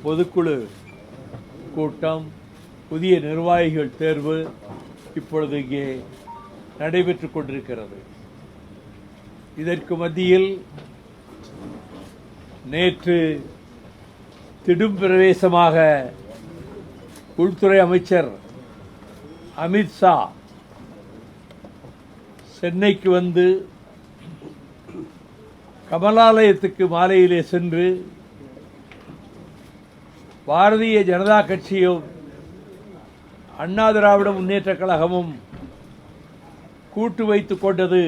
பொதுக்குழு கூட்டம், புதிய நிர்வாகிகள் தேர்வு இப்பொழுது இங்கே நடைபெற்றுக் கொண்டிருக்கிறது. இதற்கு மத்தியில் நேற்று திடும் பிரவேசமாக உள்துறை அமைச்சர் அமித்ஷா சென்னைக்கு வந்து கமலாலயத்துக்கு மாலையிலே சென்று பாரதிய ஜனதா கட்சியும் அண்ணா திராவிட முன்னேற்ற கழகமும் கூட்டு வைத்துக் கொண்டது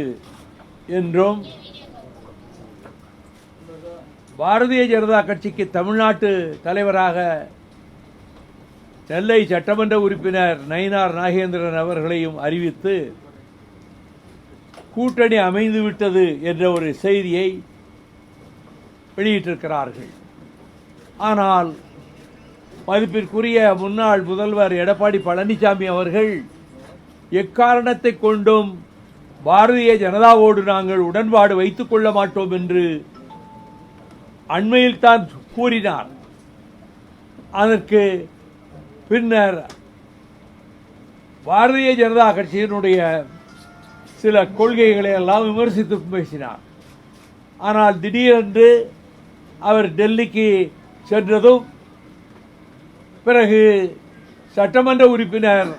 என்றும் பாரதிய ஜனதா கட்சிக்கு தமிழ்நாட்டு தலைவராக நெல்லை சட்டமன்ற உறுப்பினர் நயினார் நாகேந்திரன் அவர்களையும் அறிவித்து கூட்டணி அமைந்துவிட்டது என்ற ஒரு செய்தியை வெளியிட்டிருக்கிறார்கள். ஆனால் மதிப்பிற்குரிய முன்னாள் முதல்வர் எடப்பாடி பழனிசாமி அவர்கள் எக்காரணத்தை கொண்டும் பாரதிய ஜனதாவோடு நாங்கள் உடன்பாடு வைத்துக் கொள்ள மாட்டோம் என்று அண்மையில் தான் கூறினார். அதற்கு பின்னர் பாரதிய ஜனதா கட்சியினுடைய சில கொள்கைகளை எல்லாம் விமர்சித்து பேசினார். ஆனால் திடீரென்று அவர் டெல்லிக்கு சென்றதும், பிறகு சட்டமன்ற உறுப்பினர்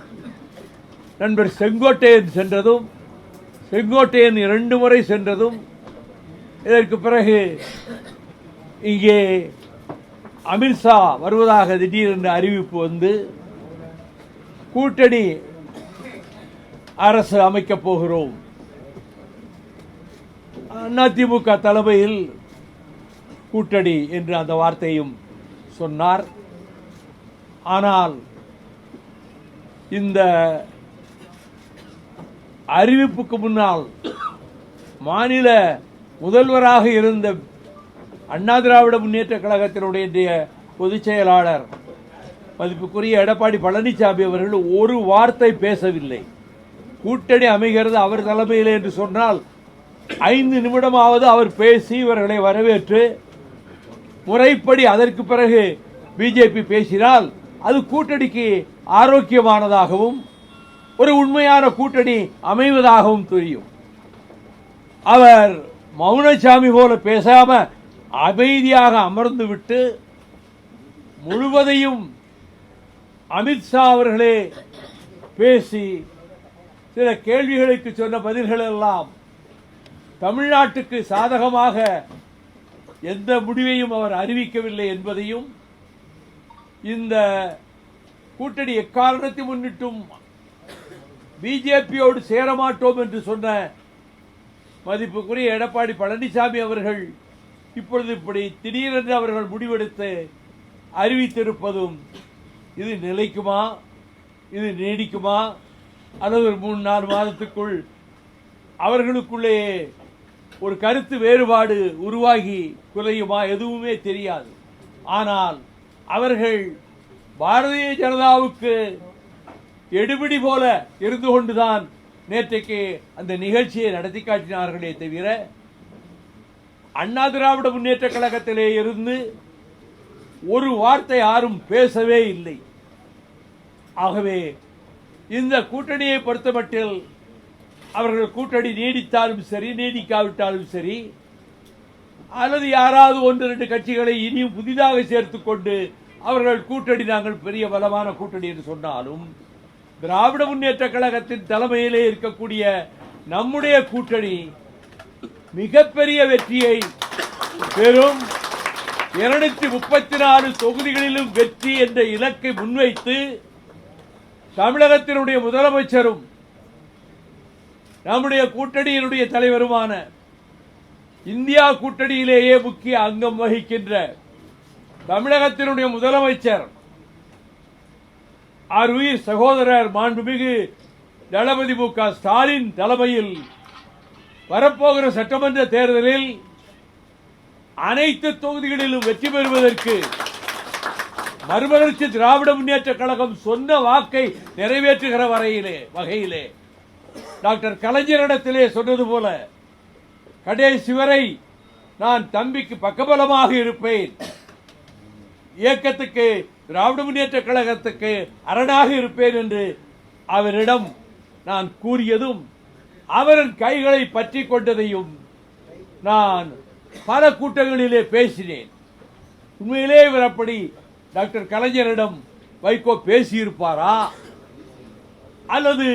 நண்பர் செங்கோட்டையன் சென்றதும், செங்கோட்டையன் 2 முறை சென்றதும், இதற்கு பிறகு இங்கே அமித்ஷா வருவதாக திடீரென்று அறிவிப்பு வந்து கூட்டணி அரசு அமைக்கப் போகிறோம், அதிமுக தலைமையில் கூட்டணி என்று அந்த வார்த்தையும் சொன்னார். ஆனால் இந்த அறிவிப்புக்கு முன்னால் மாநில முதல்வராக இருந்த அண்ணா திராவிட முன்னேற்ற கழகத்தினுடைய பொதுச் செயலாளர் மதிப்புக்குரிய எடப்பாடி பழனிசாமி அவர்கள் ஒரு வார்த்தை பேசவில்லை. கூட்டணி அமைகிறது அவர் தலைமையில் என்று சொன்னால் 5 நிமிடமாவது அவர் பேசி இவர்களை வரவேற்று முறைப்படி அதற்கு பிறகு பிஜேபி பேசினால் அது கூட்டணிக்கு ஆரோக்கியமானதாகவும் ஒரு உண்மையான கூட்டணி அமைவதாகவும் தெரியும். அவர் மௌனசாமி போல பேசாம அமைதியாக அமர்ந்து விட்டு முழுவதையும் அமித்ஷா அவர்களே பேசி சில கேள்விகளுக்கு சொன்ன பதில்கள் எல்லாம் தமிழ்நாட்டுக்கு சாதகமாக எந்த முடிவையும் அவர் அறிவிக்கவில்லை என்பதையும், இந்த கூட்டணி எக்காரணத்தை முன்னிட்டும் பிஜேபியோடு சேரமாட்டோம் என்று சொன்ன மதிப்புக்குரிய எடப்பாடி பழனிசாமி அவர்கள் இப்பொழுது இப்படி திடீரென்று அவர்கள் முடிவெடுத்து அறிவித்திருப்பதும் இது நிலைக்குமா, இது நீடிக்குமா, அல்லது ஒரு 3-4 மாதத்துக்குள் அவர்களுக்குள்ளே ஒரு கருத்து வேறுபாடு உருவாகி குறையுமா, எதுவுமே தெரியாது. ஆனால் அவர்கள் பாரதிய ஜனதாவுக்கு எடுபிடி போல இருந்து கொண்டுதான் நேற்றைக்கு அந்த நிகழ்ச்சியை நடத்தி காட்டினார்களே தவிர அண்ணா திராவிட முன்னேற்ற கழகத்திலே இருந்து ஒரு வார்த்தை யாரும் பேசவே இல்லை. ஆகவே இந்த கூட்டணியை பொறுத்தமட்டில் அவர்கள் கூட்டணி நீடித்தாலும் சரி, நீடிக்காவிட்டாலும் சரி, அல்லது யாராவது 1-2 கட்சிகளை இனியும் புதிதாக சேர்த்துக் கொண்டு அவர்கள் கூட்டணி நாங்கள் பெரிய பலமான கூட்டணி என்று சொன்னாலும், திராவிட முன்னேற்ற கழகத்தின் தலைமையிலே இருக்கக்கூடிய நம்முடைய கூட்டணி மிகப்பெரிய வெற்றியை பெறும். 234 தொகுதிகளிலும் வெற்றி என்ற இலக்கை முன்வைத்து தமிழகத்தினுடைய முதலமைச்சரும் நம்முடைய கூட்டணியினுடைய தலைவருமான இந்தியா கூட்டணியிலேயே முக்கிய அங்கம் வகிக்கின்ற தமிழகத்தினுடைய முதலமைச்சர் ஆருயிர் சகோதரர் மாண்புமிகு தளபதி மு.க. ஸ்டாலின் தலைமையில் வரப்போகிற சட்டமன்ற தேர்தலில் அனைத்து தொகுதிகளிலும் வெற்றி பெறுவதற்கு மறுமலர்ச்சி திராவிட முன்னேற்ற கழகம் சொன்ன வாக்கை நிறைவேற்றுகிற வகையிலே டாக்டர் கலைஞரிடத்திலே சொன்னது போல கடைசி வரை நான் தம்பிக்கு பக்கபலமாக இருப்பேன் இயக்கத்துக்கு, திராவிட முன்னேற்ற கழகத்துக்கு அரணாக இருப்பேன் என்று அவரிடம் நான் கூறியதும், அவரின் கைகளை பற்றி கொண்டதையும் நான் பல கூட்டங்களிலே பேசினேன். உண்மையிலே இவர் அப்படி டாக்டர் கலைஞரிடம் வைகோ பேசியிருப்பாரா, அல்லது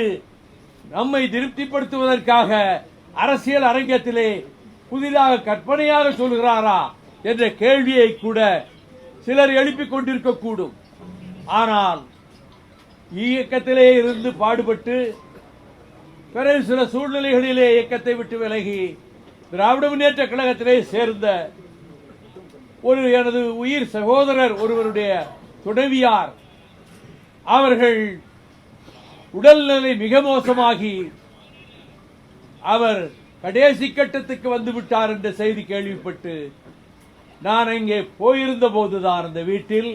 நம்மை திருப்திப்படுத்துவதற்காக அரசியல் அரங்கத்திலே புதிதாக கற்பனையாக சொல்கிறாரா என்ற கேள்வியை கூட சிலர் எழுப்பிக் கொண்டிருக்கக்கூடும். ஆனால் இயக்கத்திலே இருந்து பாடுபட்டு பிறகு சில சூழ்நிலைகளிலே இயக்கத்தை விட்டு விலகி திராவிட முன்னேற்ற கழகத்திலே சேர்ந்த ஒரு எனது உயிர் சகோதரர் ஒருவருடைய துணைவியார் அவர்கள் உடல்நிலை மிக மோசமாகி அவர் கடைசி கட்டத்துக்கு வந்துவிட்டார் என்ற செய்தி கேள்விப்பட்டு நான் அங்கே போயிருந்த போதுதான் அந்த வீட்டில்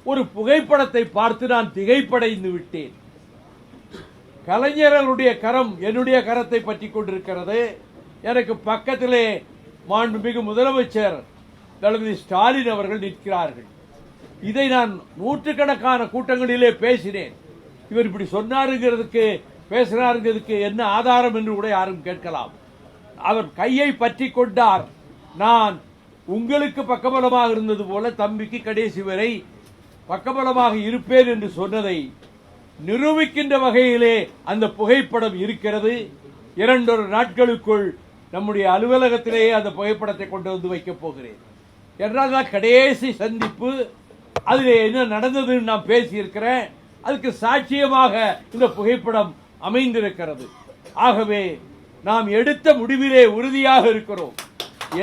ஒரு புகைப்படத்தை பார்த்து நான் திகைப்படைந்து விட்டேன். கலைஞர்களுடைய கரம் என்னுடைய கரத்தை பற்றி கொண்டிருக்கிறது. எனக்கு பக்கத்திலே மாண்புமிகு முதலமைச்சர் தளபதி ஸ்டாலின் அவர்கள் நிற்கிறார்கள். இதை நான் நூற்றுக்கணக்கான கூட்டங்களிலே பேசினேன். இவர் இப்படி சொன்னாருங்கிறதுக்கு, பேசினாருங்கிறதுக்கு என்ன ஆதாரம் என்று கூட யாரும் கேட்கலாம். அவர் கையை பற்றி கொண்டார். நான் உங்களுக்கு பக்கபலமாக இருந்தது போல தம்பிக்கு கடைசி வரை பக்கபலமாக இருப்பேன் என்று சொன்னதை நிரூபிக்கின்ற வகையிலே அந்த புகைப்படம் இருக்கிறது. 2 நாட்களுக்குள் நம்முடைய அலுவலகத்திலேயே அந்த புகைப்படத்தை கொண்டு வந்து வைக்கப் போகிறேன். என்றால் கடைசி சந்திப்பு, அதில் என்ன நடந்ததுன்னு நான் பேசியிருக்கிறேன். அதுக்கு சாட்சியமாக இந்த புகைப்படம் அமைந்திருக்கிறது. ஆகவே நாம் எடுத்த முடிவிலே உறுதியாக இருக்கிறோம்.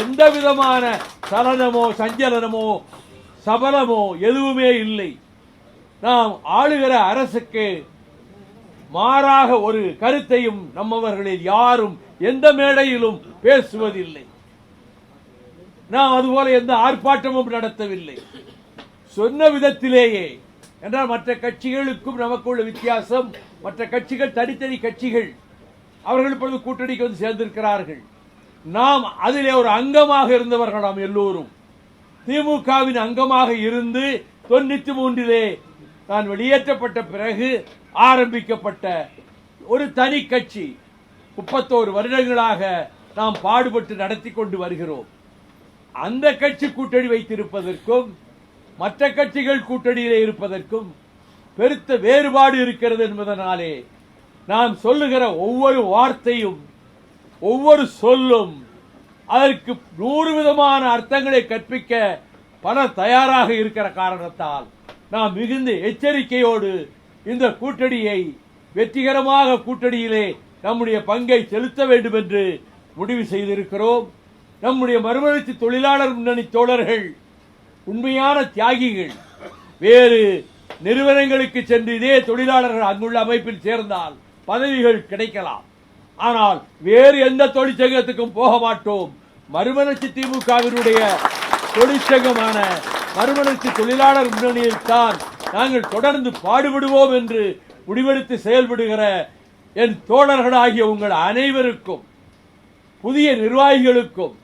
எந்த விதமான சலனமோ சஞ்சலனமோ சபலமோ எதுவுமே இல்லை. நாம் ஆளுகிற அரசுக்கு மாறாக ஒரு கருத்தையும் நம்மவர்களில் யாரும் எந்த மேடையிலும் பேசுவதில்லை. நாம் அதுபோல எந்த ஆர்ப்பாட்டமும் நடத்தவில்லை. சொன்ன விதத்திலேயே. என்றால் மற்ற கட்சிகளுக்கும் நமக்குள்ள வித்தியாசம், மற்ற கட்சிகள் தனித்தனி கட்சிகள், அவர்கள் இப்பொழுது கூட்டணிக்கு வந்து சேர்ந்திருக்கிறார்கள். நாம் அதிலே ஒரு அங்கமாக இருந்தவர்கள். நாம் எல்லோரும் திமுகவின் அங்கமாக இருந்து 93 நான் வெளியேற்றப்பட்ட பிறகு ஆரம்பிக்கப்பட்ட ஒரு தனி கட்சி. 31 வருடங்களாக நாம் பாடுபட்டு நடத்தி கொண்டு வருகிறோம். அந்த கட்சி கூட்டணி வைத்திருப்பதற்கும் மற்ற கட்சிகள் கூட்டணியிலே இருப்பதற்கும் பெருத்த வேறுபாடு இருக்கிறது என்பதனாலே நாம் சொல்லுகிற ஒவ்வொரு வார்த்தையும் ஒவ்வொரு சொல்லும் அதற்கு 100 விதமான அர்த்தங்களை கற்பிக்க பலர் தயாராக இருக்கிற காரணத்தால் நாம் மிகுந்த எச்சரிக்கையோடு இந்த கூட்டணியை வெற்றிகரமாக கூட்டணியிலே நம்முடைய பங்கை செலுத்த வேண்டும் என்று முடிவு செய்திருக்கிறோம். நம்முடைய மறுமலர்ச்சி தொழிலாளர் முன்னணி தோழர்கள் உண்மையான தியாகிகள். வேறு நிறுவனங்களுக்கு சென்று இதே தொழிலாளர்கள் அங்குள்ள அமைப்பில் சேர்ந்தால் பதவிகள் கிடைக்கலாம். ஆனால் வேறு எந்த தொழிற்சங்கத்துக்கும் போக மாட்டோம். மறுமலர்ச்சி திமுகவினுடைய தொழிற்சங்கமான மறுமலர்ச்சி தொழிலாளர் முன்னணியில் தான் நாங்கள் தொடர்ந்து பாடுபடுவோம் என்று முடிவெடுத்து செயல்படுகிற என் தோழர்களாகிய உங்கள் அனைவருக்கும், புதிய நிர்வாகிகளுக்கும்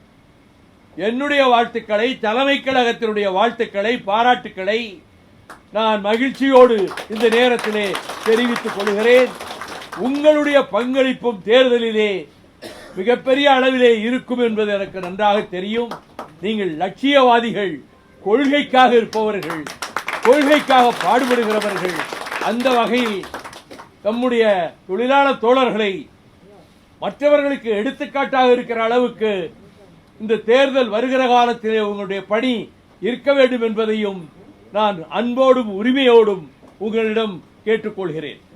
என்னுடைய வாழ்த்துக்களை, தலைமை கழகத்தினுடைய வாழ்த்துக்களை, பாராட்டுக்களை நான் மகிழ்ச்சியோடு இந்த நேரத்திலே தெரிவித்துக் கொள்கிறேன். உங்களுடைய பங்களிப்பும் தேர்தலிலே மிகப்பெரிய அளவிலே இருக்கும் என்பது எனக்கு நன்றாக தெரியும். நீங்கள் லட்சியவாதிகள், கொள்கைக்காக இருப்பவர்கள், கொள்கைக்காக பாடுபடுகிறவர்கள். அந்த வகையில் நம்முடைய தொழிலாளர் தோழர்களை மற்றவர்களுக்கு எடுத்துக்காட்டாக இருக்கிற அளவுக்கு இந்த தேர்தல் வருகிற காலத்திலே உங்களுடைய பணி இருக்க வேண்டும் என்பதையும் நான் அன்போடும் உரிமையோடும் உங்களிடம் கேட்டுக்கொள்கிறேன்.